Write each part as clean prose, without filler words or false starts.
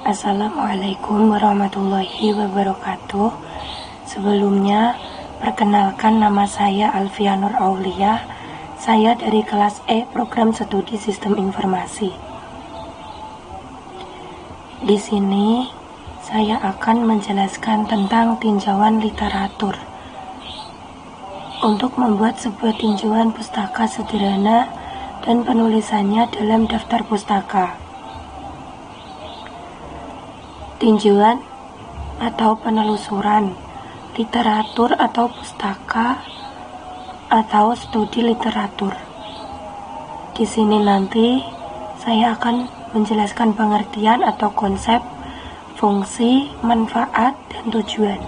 Assalamualaikum warahmatullahi wabarakatuh. Sebelumnya, perkenalkan nama saya Alfia Nur Aulia. Saya dari kelas E Program Studi Sistem Informasi. Di sini, saya akan menjelaskan tentang tinjauan literatur. Untuk membuat sebuah tinjauan pustaka sederhana dan penulisannya dalam daftar pustaka. Tinjauan atau penelusuran literatur atau pustaka atau studi literatur. Di sini nanti saya akan menjelaskan pengertian atau konsep, fungsi, manfaat, dan tujuan.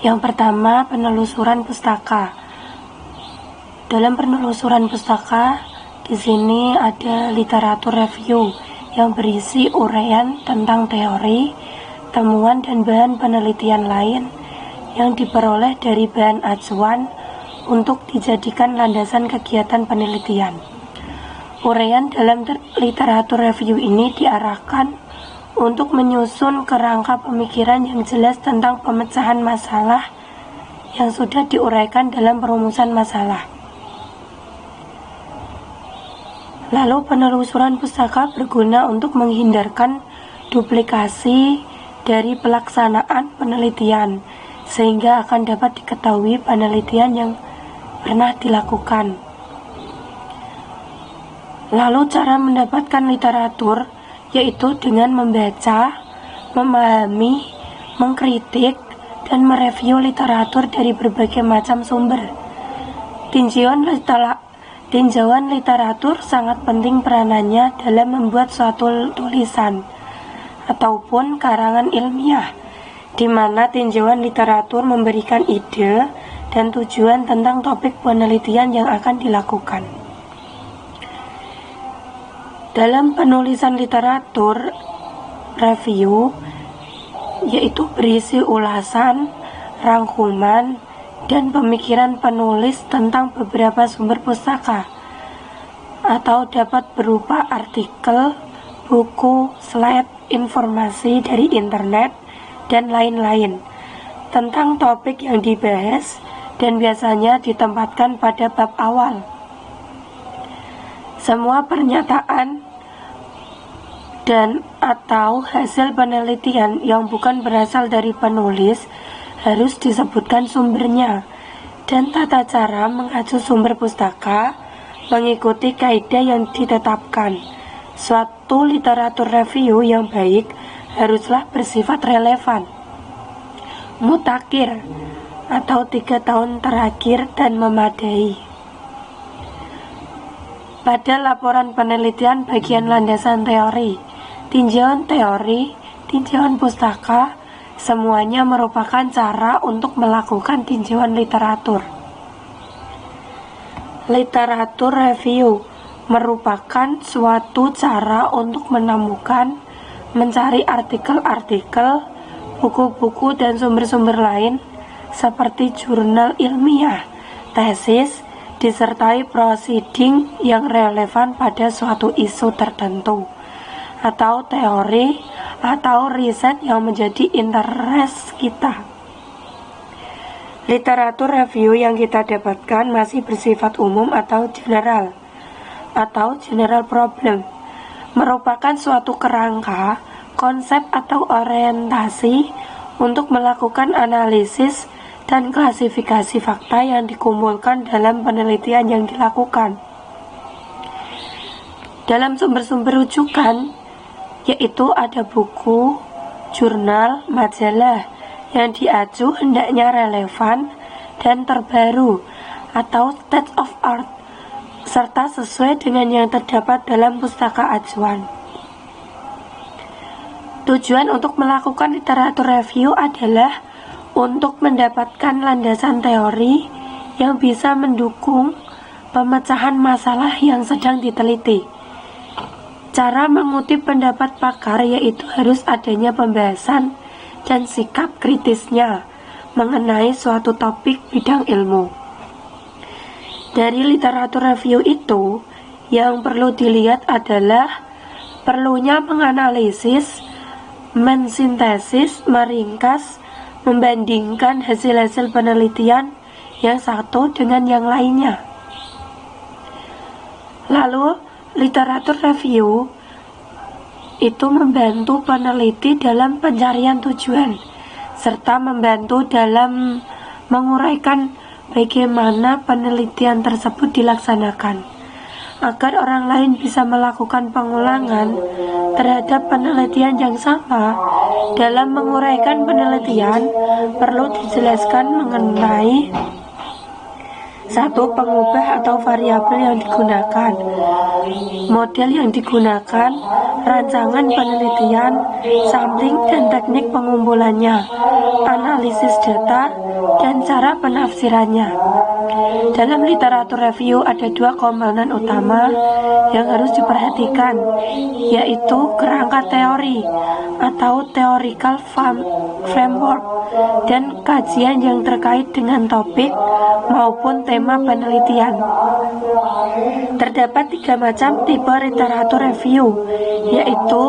Yang pertama, penelusuran pustaka. Dalam penelusuran pustaka, di sini ada literatur review yang berisi uraian tentang teori, temuan dan bahan penelitian lain yang diperoleh dari bahan acuan untuk dijadikan landasan kegiatan penelitian. Uraian dalam literatur review ini diarahkan untuk menyusun kerangka pemikiran yang jelas tentang pemecahan masalah yang sudah diuraikan dalam perumusan masalah. Lalu penelusuran pustaka berguna untuk menghindarkan duplikasi dari pelaksanaan penelitian, sehingga akan dapat diketahui penelitian yang pernah dilakukan. Lalu cara mendapatkan literatur yaitu dengan membaca, memahami, mengkritik, dan mereview literatur dari berbagai macam sumber. Tinjauan literatur sangat penting peranannya dalam membuat suatu tulisan ataupun karangan ilmiah, di mana tinjauan literatur memberikan ide dan tujuan tentang topik penelitian yang akan dilakukan. Dalam penulisan literatur review, yaitu berisi ulasan, rangkuman, dan pemikiran penulis tentang beberapa sumber pustaka, atau dapat berupa artikel, buku, slide, informasi dari internet, dan lain-lain tentang topik yang dibahas, dan biasanya ditempatkan pada bab awal. Semua pernyataan dan atau hasil penelitian yang bukan berasal dari penulis harus disebutkan sumbernya dan tata cara mengacu sumber pustaka mengikuti kaidah yang ditetapkan. Suatu literatur review yang baik haruslah bersifat relevan, mutakhir atau 3 tahun terakhir, dan memadai. Pada laporan penelitian bagian landasan teori, tinjauan pustaka, semuanya merupakan cara untuk melakukan tinjauan literatur. Literatur review merupakan suatu cara untuk menemukan, mencari artikel-artikel, buku-buku, dan sumber-sumber lain seperti jurnal ilmiah, tesis, disertai proceeding yang relevan pada suatu isu tertentu, atau teori atau riset yang menjadi interest kita. Literatur review yang kita dapatkan masih bersifat umum atau general problem, merupakan suatu kerangka, konsep atau orientasi untuk melakukan analisis dan klasifikasi fakta yang dikumpulkan dalam penelitian yang dilakukan. Dalam sumber-sumber rujukan, yaitu ada buku, jurnal, majalah yang diacu hendaknya relevan dan terbaru atau state of art, serta sesuai dengan yang terdapat dalam pustaka acuan. Tujuan untuk melakukan literatur review adalah untuk mendapatkan landasan teori yang bisa mendukung pemecahan masalah yang sedang diteliti. Cara mengutip pendapat pakar yaitu harus adanya pembahasan dan sikap kritisnya mengenai suatu topik bidang ilmu. Dari literatur review itu, yang perlu dilihat adalah perlunya menganalisis, mensintesis, meringkas, membandingkan hasil-hasil penelitian yang satu dengan yang lainnya. Lalu, literatur review itu membantu peneliti dalam pencarian tujuan, serta membantu dalam menguraikan bagaimana penelitian tersebut dilaksanakan, agar orang lain bisa melakukan pengulangan terhadap penelitian yang sama. Dalam menguraikan penelitian, perlu dijelaskan mengenai satu, pengubah atau variabel yang digunakan, model yang digunakan, rancangan penelitian, sampling dan teknik pengumpulannya, analisis data, dan cara penafsirannya. Dalam literatur review ada dua komponen utama yang harus diperhatikan, yaitu kerangka teori atau theoretical framework dan kajian yang terkait dengan topik maupun tema penelitian. Terdapat 3 macam tipe literatur review, yaitu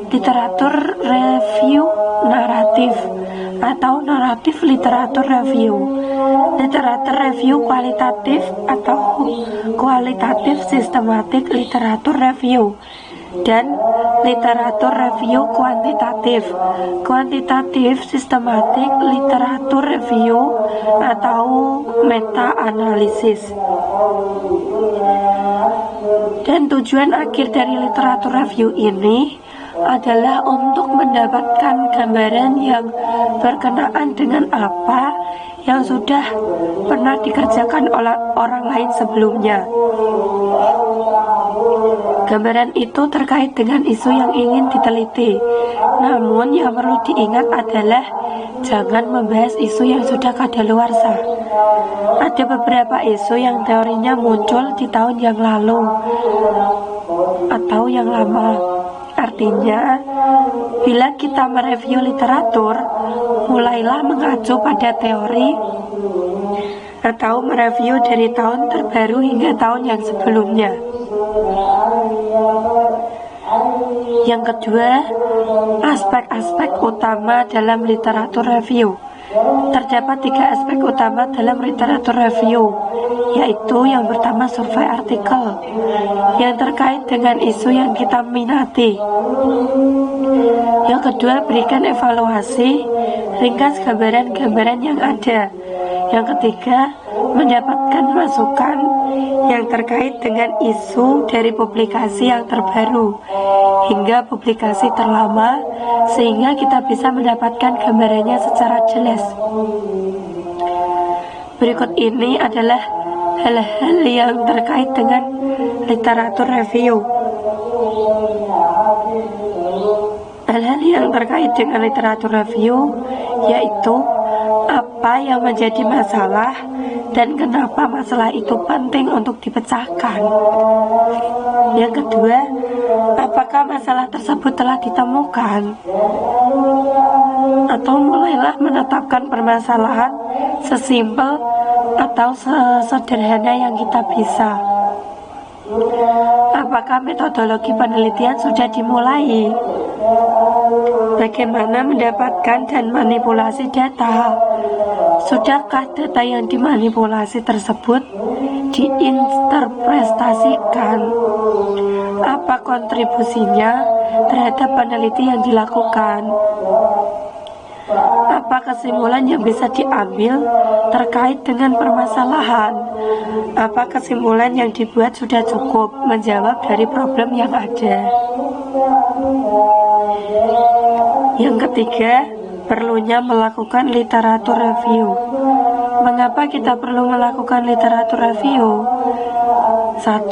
literatur review naratif atau naratif literatur review, literatur review kualitatif atau kualitatif sistematik literatur review, dan literatur review kuantitatif, kuantitatif sistematik literatur review atau meta-analisis. Dan tujuan akhir dari literatur review ini adalah untuk mendapatkan gambaran yang berkenaan dengan apa yang sudah pernah dikerjakan oleh orang lain sebelumnya. Gambaran itu terkait dengan isu yang ingin diteliti. Namun yang perlu diingat adalah jangan membahas isu yang sudah kadaluarsa. Ada beberapa isu yang teorinya muncul di tahun yang lalu atau yang lama. Artinya, bila kita mereview literatur, mulailah mengacu pada teori atau mereview dari tahun terbaru hingga tahun yang sebelumnya. Yang kedua, aspek-aspek utama dalam literatur review. Terdapat 3 aspek utama dalam literatur review, yaitu yang pertama survei artikel yang terkait dengan isu yang kita minati. Yang kedua, berikan evaluasi, ringkas gambaran-gambaran yang ada. Yang ketiga, mendapatkan masukan yang terkait dengan isu dari publikasi yang terbaru hingga publikasi terlama, sehingga kita bisa mendapatkan gambarannya secara jelas. Berikut ini adalah hal-hal yang terkait dengan literatur review. Hal-hal yang terkait dengan literatur review yaitu apa yang menjadi masalah dan kenapa masalah itu penting untuk dipecahkan. Yang kedua, apakah masalah tersebut telah ditemukan? Atau mulailah menetapkan permasalahan sesimpel atau sesederhana yang kita bisa. Apakah metodologi penelitian sudah dimulai? Bagaimana mendapatkan dan manipulasi data? Sudahkah data yang dimanipulasi tersebut diinterpretasikan? Apa kontribusinya terhadap peneliti yang dilakukan? Apa kesimpulan yang bisa diambil terkait dengan permasalahan? Apa kesimpulan yang dibuat sudah cukup menjawab dari problem yang ada? Yang ketiga, perlunya melakukan literatur review. Mengapa kita perlu melakukan literatur review? 1.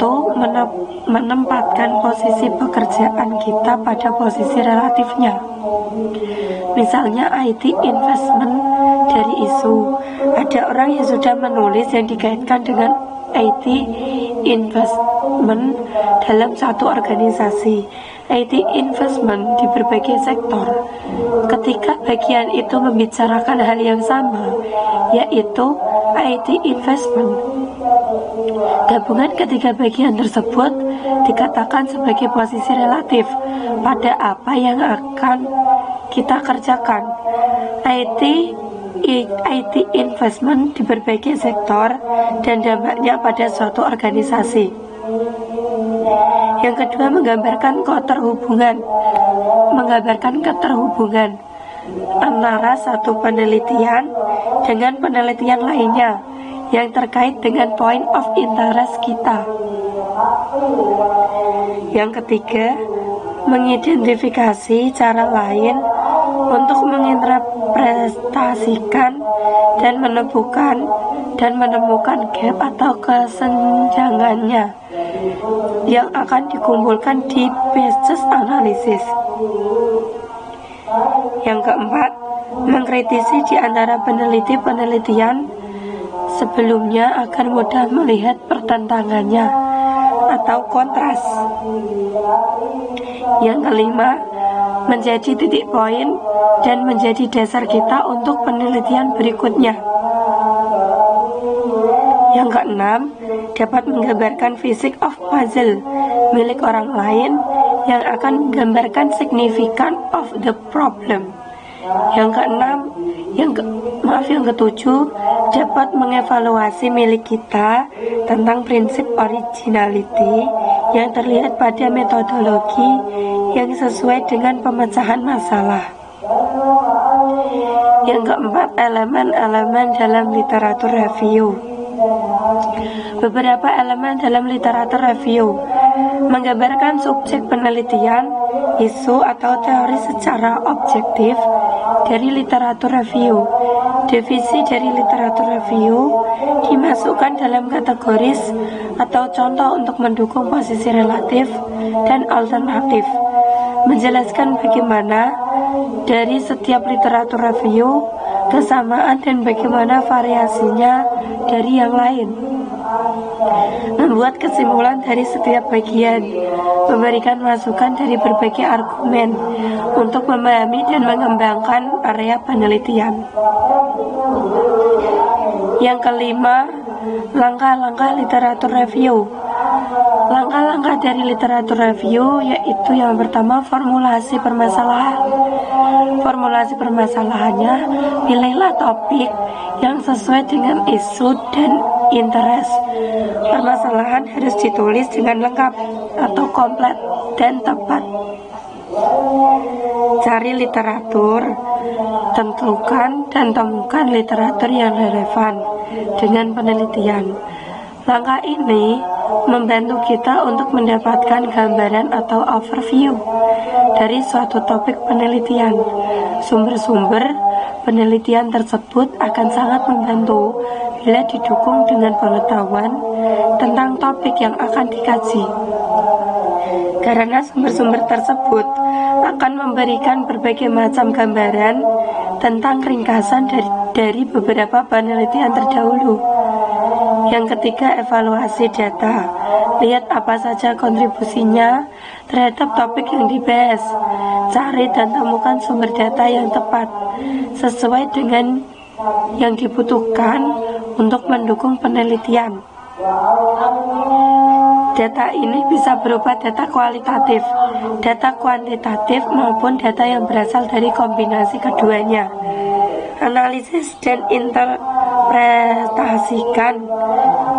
Menempatkan posisi pekerjaan kita pada posisi relatifnya. Misalnya IT investment dari isu. Ada orang yang sudah menulis yang dikaitkan dengan IT investment dalam satu organisasi. IT investment di berbagai sektor. Ketika bagian itu membicarakan hal yang sama, yaitu IT investment, Gabungan ketiga bagian tersebut dikatakan sebagai posisi relatif pada apa yang akan kita kerjakan. IT investment di berbagai sektor dan dampaknya pada suatu organisasi. Yang kedua, menggambarkan keterhubungan antara satu penelitian dengan penelitian lainnya yang terkait dengan point of interest kita. Yang ketiga, mengidentifikasi cara lain untuk menginterpretasikan dan menemukan gap atau kesenjangannya yang akan dikumpulkan di basis analisis. Yang keempat, mengkritisi di antara penelitian sebelumnya agar mudah melihat pertentangannya atau kontras. Yang kelima, menjadi titik poin dan menjadi dasar kita untuk penelitian berikutnya. Yang keenam, dapat menggambarkan fisik of puzzle milik orang lain yang akan menggambarkan signifikan of the problem. Yang ketujuh, dapat mengevaluasi milik kita tentang prinsip originality yang terlihat pada metodologi yang sesuai dengan pemecahan masalah. Yang keempat, elemen-elemen dalam literatur review. Beberapa elemen dalam literatur review menggambarkan subjek penelitian, isu atau teori secara objektif dari literatur review. Divisi dari literatur review dimasukkan dalam kategoris atau contoh untuk mendukung posisi relatif dan alternatif, menjelaskan bagaimana dari setiap literatur review kesamaan dan bagaimana variasinya dari yang lain, membuat kesimpulan dari setiap bagian, memberikan masukan dari berbagai argumen untuk memahami dan mengembangkan area penelitian. Yang kelima, langkah-langkah literatur review. Langkah-langkah dari literatur review yaitu yang pertama, formulasi permasalahan. Formulasi permasalahannya, pilihlah topik yang sesuai dengan isu dan interest. Permasalahan harus ditulis dengan lengkap atau komplit dan tepat. Cari literatur, tentukan dan temukan literatur yang relevan dengan penelitian. Langkah ini membantu kita untuk mendapatkan gambaran atau overview dari suatu topik penelitian. Sumber-sumber penelitian tersebut akan sangat membantu bila didukung dengan pengetahuan tentang topik yang akan dikaji. Karena sumber-sumber tersebut akan memberikan berbagai macam gambaran tentang ringkasan dari beberapa penelitian terdahulu. Yang ketiga, evaluasi data. Lihat apa saja kontribusinya terhadap topik yang dibahas. Cari dan temukan sumber data yang tepat sesuai dengan yang dibutuhkan untuk mendukung penelitian. Data ini bisa berupa data kualitatif, data kuantitatif maupun data yang berasal dari kombinasi keduanya. Analisis dan interpretasikan,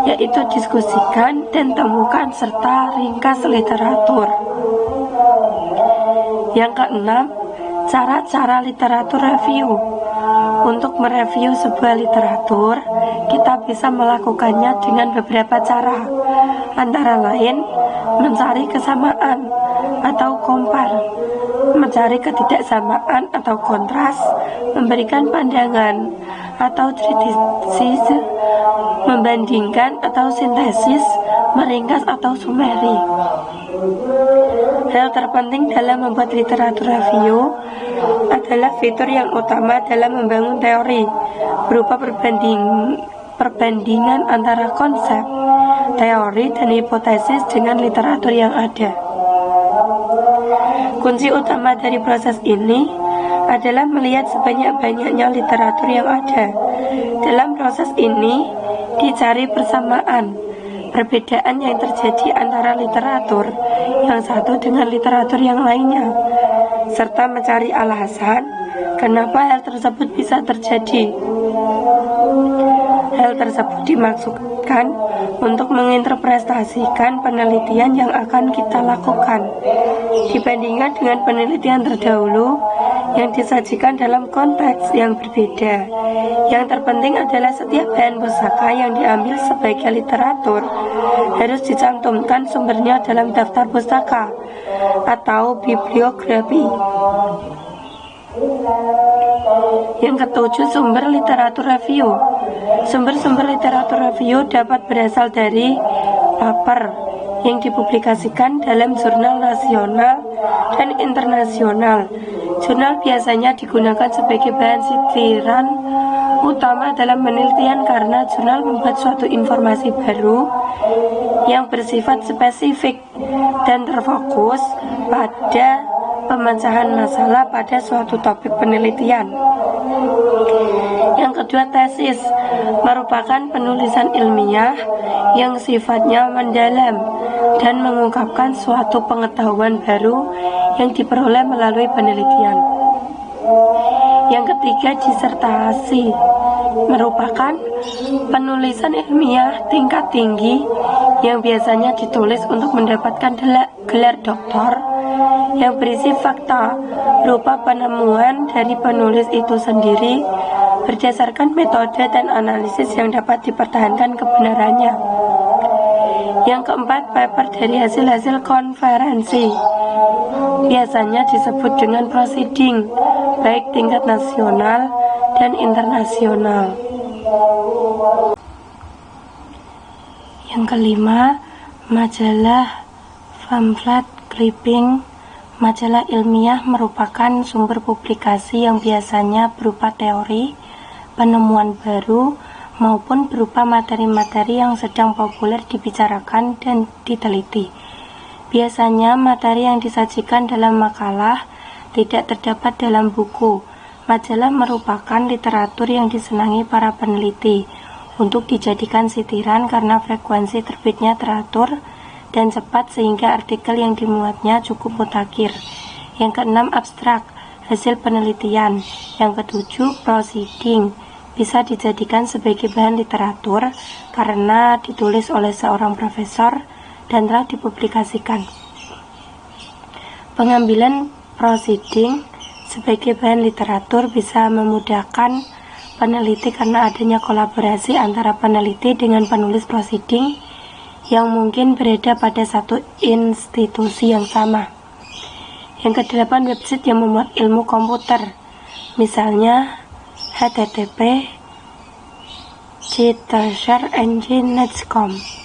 yaitu diskusikan dan temukan serta ringkas literatur. Yang keenam, cara-cara literatur review. Untuk mereview sebuah literatur, kita bisa melakukannya dengan beberapa cara, antara lain mencari kesamaan atau kompar, mencari ketidaksamaan atau kontras, memberikan pandangan atau kritis, membandingkan atau sintesis, meringkas atau sumeri. Hal terpenting dalam membuat literatur review adalah fitur yang utama dalam membangun teori berupa perbandingan antara konsep, teori, dan hipotesis dengan literatur yang ada. Kunci utama dari proses ini adalah melihat sebanyak-banyaknya literatur yang ada. Dalam proses ini dicari persamaan, perbedaan yang terjadi antara literatur yang satu dengan literatur yang lainnya, serta mencari alasan kenapa hal tersebut bisa terjadi. Hal tersebut dimaksudkan untuk menginterpretasikan penelitian yang akan kita lakukan dibandingkan dengan penelitian terdahulu yang disajikan dalam konteks yang berbeda. Yang terpenting adalah setiap bahan pustaka yang diambil sebagai literatur harus dicantumkan sumbernya dalam daftar pustaka atau bibliografi. Yang ketujuh, sumber literatur review. Sumber-sumber literatur review dapat berasal dari paper yang dipublikasikan dalam jurnal nasional dan internasional. Jurnal biasanya digunakan sebagai bahan sitiran utama dalam penelitian karena jurnal membuat suatu informasi baru yang bersifat spesifik dan terfokus pada pemecahan masalah pada suatu topik penelitian. Yang kedua, tesis merupakan penulisan ilmiah yang sifatnya mendalam dan mengungkapkan suatu pengetahuan baru yang diperoleh melalui penelitian. Yang ketiga, disertasi merupakan penulisan ilmiah tingkat tinggi yang biasanya ditulis untuk mendapatkan gelar doktor yang berisi fakta berupa penemuan dari penulis itu sendiri berdasarkan metode dan analisis yang dapat dipertahankan kebenarannya. Yang keempat, paper dari hasil-hasil konferensi biasanya disebut dengan proceeding, baik tingkat nasional dan internasional. Yang kelima, majalah, pamflet, clipping. Majalah ilmiah merupakan sumber publikasi yang biasanya berupa teori, penemuan baru, maupun berupa materi-materi yang sedang populer dibicarakan dan diteliti. Biasanya materi yang disajikan dalam makalah tidak terdapat dalam buku. Majalah merupakan literatur yang disenangi para peneliti untuk dijadikan sitiran karena frekuensi terbitnya teratur dan cepat sehingga artikel yang dimuatnya cukup mutakhir. Yang keenam, abstrak, hasil penelitian. Yang ketujuh, proceeding, bisa dijadikan sebagai bahan literatur karena ditulis oleh seorang profesor dan telah dipublikasikan. Pengambilan proceeding sebagai bahan literatur bisa memudahkan peneliti karena adanya kolaborasi antara peneliti dengan penulis proceeding yang mungkin berada pada satu institusi yang sama. Yang kedelapan, website yang memuat ilmu komputer, misalnya http search-engine.com.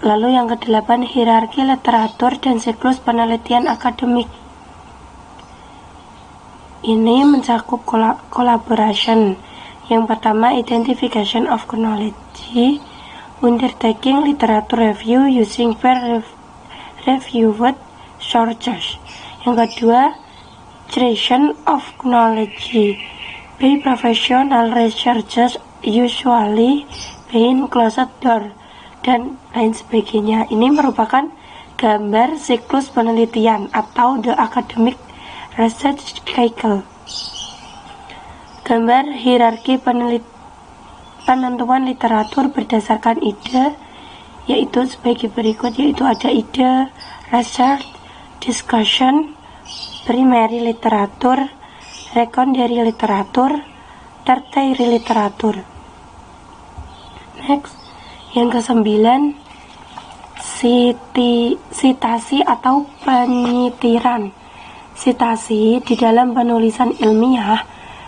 Lalu yang kedelapan, hierarki literatur dan siklus penelitian akademik. Ini mencakup collaboration. Yang pertama, identification of knowledge, undertaking literature review using peer-reviewed sources. Yang kedua, creation of knowledge by professional researchers usually behind closed door, dan lain sebagainya. Ini merupakan gambar siklus penelitian atau the academic research cycle. Gambar hierarki penentuan literatur berdasarkan ide, yaitu sebagai berikut, yaitu ada ide, research, discussion, primary literatur, secondary literatur, tertiary literatur. Next, yang kesembilan, sitasi atau penyitiran. Sitasi di dalam penulisan ilmiah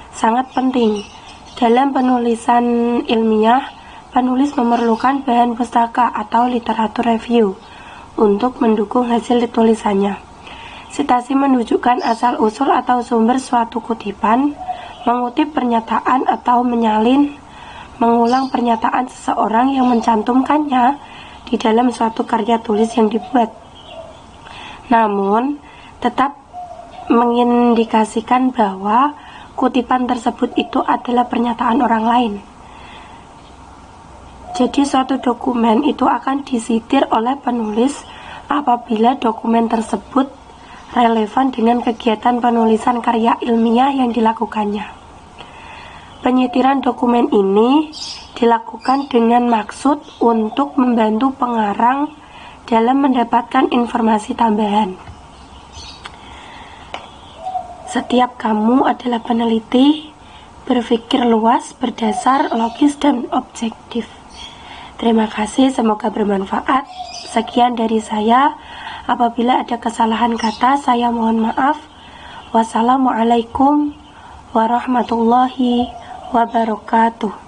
sangat penting. Dalam penulisan ilmiah, penulis memerlukan bahan pustaka atau literatur review untuk mendukung hasil tulisannya. Sitasi menunjukkan asal-usul atau sumber suatu kutipan, mengutip pernyataan atau menyalin, mengulang pernyataan seseorang yang mencantumkannya di dalam suatu karya tulis yang dibuat. Namun, tetap mengindikasikan bahwa kutipan tersebut itu adalah pernyataan orang lain. Jadi suatu dokumen itu akan disitir oleh penulis apabila dokumen tersebut relevan dengan kegiatan penulisan karya ilmiah yang dilakukannya. Penyitiran dokumen ini dilakukan dengan maksud untuk membantu pengarang dalam mendapatkan informasi tambahan. Setiap kamu adalah peneliti, berpikir luas, berdasar, logis, dan objektif. Terima kasih, semoga bermanfaat. Sekian dari saya. Apabila ada kesalahan kata, saya mohon maaf. Wassalamualaikum warahmatullahi wabarakatuh.